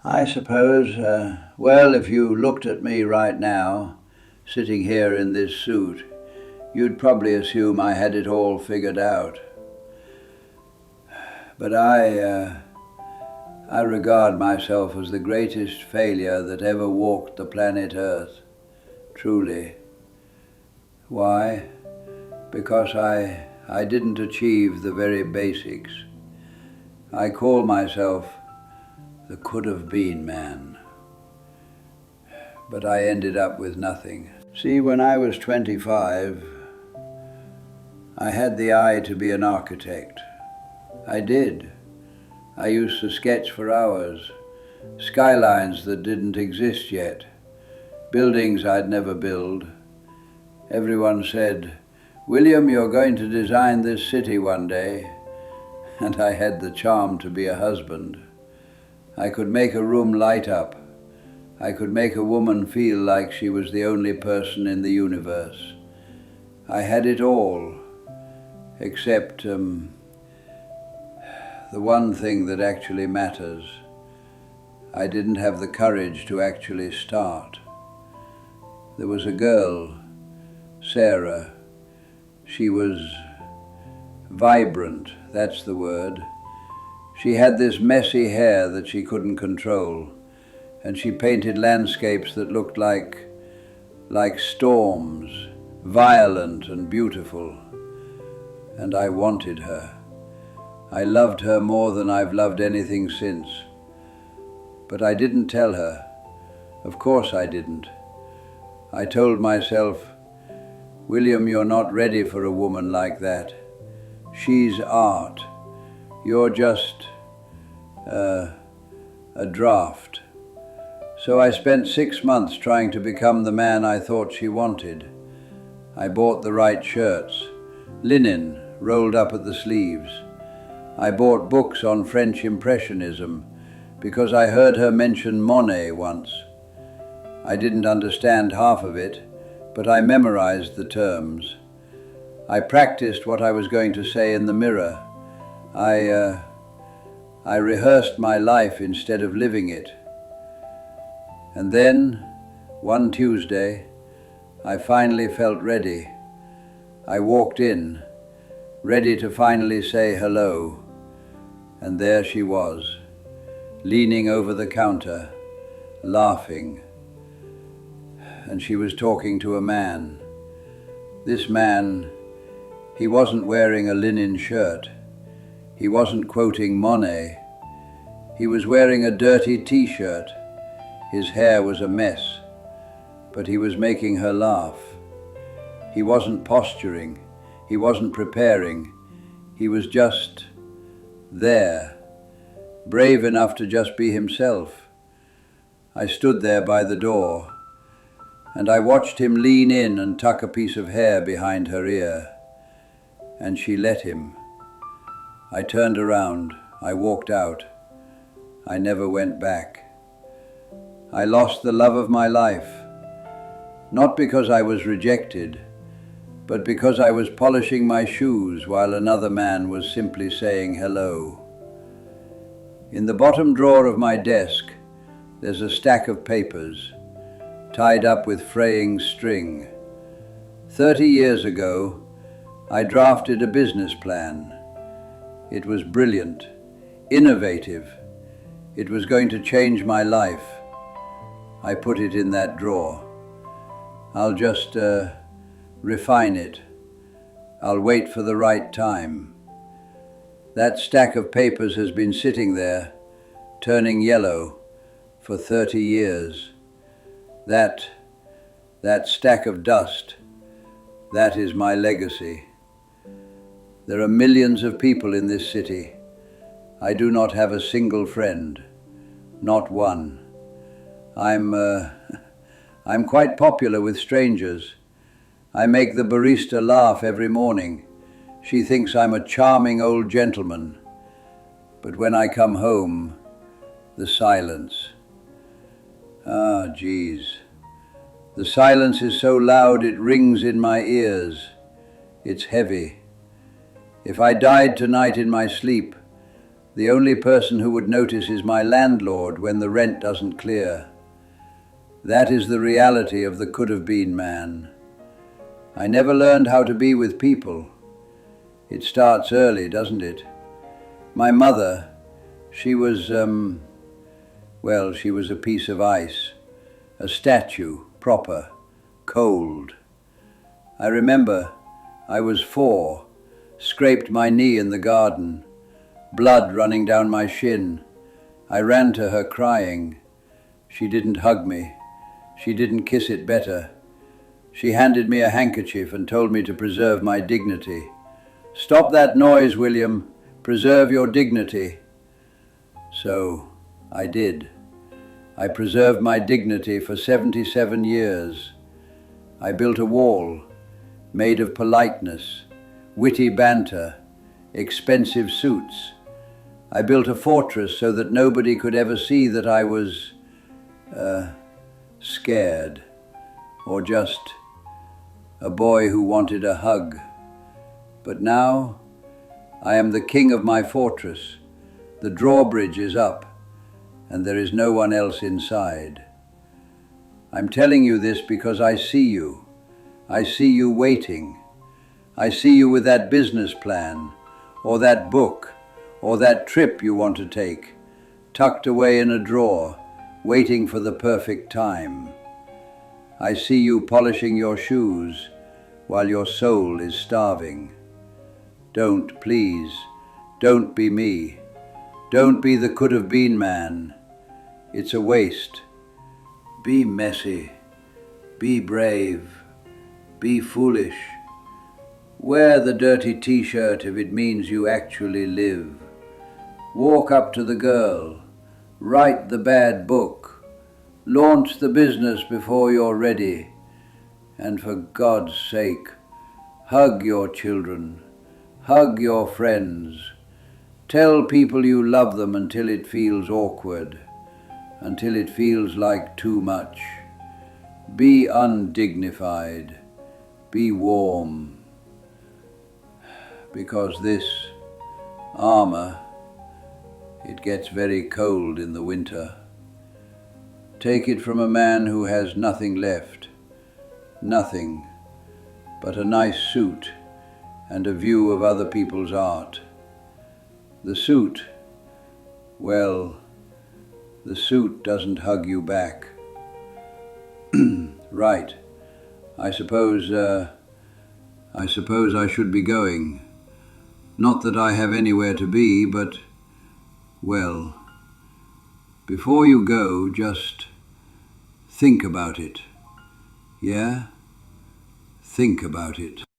I suppose, well, if you looked at me right now, sitting here in this suit, you'd probably assume I had it all figured out. But I regard myself as the greatest failure that ever walked the planet Earth, truly. Why? Because I didn't achieve the very basics. I call myself the could-have-been man. But I ended up with nothing. See, when I was 25, I had the eye to be an architect. I did. I used to sketch for hours, skylines that didn't exist yet, buildings I'd never build. Everyone said, "William, you're going to design this city one day." And I had the charm to be a husband. I could make a room light up. I could make a woman feel like she was the only person in the universe. I had it all, except the one thing that actually matters. I didn't have the courage to actually start. There was a girl, Sarah. She was vibrant, that's the word. She had this messy hair that she couldn't control, and she painted landscapes that looked like storms, violent and beautiful. And I wanted her. I loved her more than I've loved anything since. But I didn't tell her. Of course I didn't. I told myself, "William, you're not ready for a woman like that. She's art. You're just a draft." So I spent 6 months trying to become the man I thought she wanted. I bought the right shirts, linen rolled up at the sleeves. I bought books on French Impressionism because I heard her mention Monet once. I didn't understand half of it, but I memorized the terms. I practiced what I was going to say in the mirror. I rehearsed my life instead of living it. And then, one Tuesday, I finally felt ready. I walked in, ready to finally say hello. And there she was, leaning over the counter, laughing. And she was talking to a man. This man, he wasn't wearing a linen shirt. He wasn't quoting Monet. He was wearing a dirty t-shirt. His hair was a mess, but he was making her laugh. He wasn't posturing. He wasn't preparing. He was just there, brave enough to just be himself. I stood there by the door, and I watched him lean in and tuck a piece of hair behind her ear, and she let him. I turned around. I walked out. I never went back. I lost the love of my life, not because I was rejected, but because I was polishing my shoes while another man was simply saying hello. In the bottom drawer of my desk, there's a stack of papers, tied up with fraying string. 30 years ago, I drafted a business plan. It was brilliant, innovative. It was going to change my life. I put it in that drawer. I'll just refine it. I'll wait for the right time. That stack of papers has been sitting there, turning yellow, for 30 years. That stack of dust, that is my legacy. There are millions of people in this city. I do not have a single friend, not one. I'm quite popular with strangers. I make the barista laugh every morning. She thinks I'm a charming old gentleman. But when I come home, the silence. Ah, geez. The silence is so loud it rings in my ears. It's heavy. If I died tonight in my sleep, The only person who would notice is my landlord when the rent doesn't clear. That is the reality of the could-have-been man. I never learned how to be with people. It starts early, doesn't it? My mother, she was, she was a piece of ice, a statue, proper, cold. I remember I was 4, scraped my knee in the garden, blood running down my shin. I ran to her crying. She didn't hug me. She didn't kiss it better. She handed me a handkerchief and told me to preserve my dignity. "Stop that noise, William. Preserve your dignity." So I did. I preserved my dignity for 77 years. I built a wall made of politeness, witty banter, expensive suits. I built a fortress so that nobody could ever see that I was scared, or just a boy who wanted a hug. But now I am the king of my fortress. The drawbridge is up, and there is no one else inside. I'm telling you this because I see you. I see you waiting. I see you with that business plan, or that book, or that trip you want to take, tucked away in a drawer, waiting for the perfect time. I see you polishing your shoes while your soul is starving. Don't, please, don't be me. Don't be the could-have-been man. It's a waste. Be messy. Be brave. Be foolish. Wear the dirty t-shirt if it means you actually live. Walk up to the girl. Write the bad book. Launch the business before you're ready. And for God's sake, hug your children. Hug your friends. Tell people you love them until it feels awkward, until it feels like too much. Be undignified. Be warm. Because this armor, it gets very cold in the winter. Take it from a man who has nothing left, nothing but a nice suit and a view of other people's art. The suit, well, the suit doesn't hug you back. Right. I suppose I should be going. Not that I have anywhere to be, but, well, before you go, just think about it. Yeah? Think about it.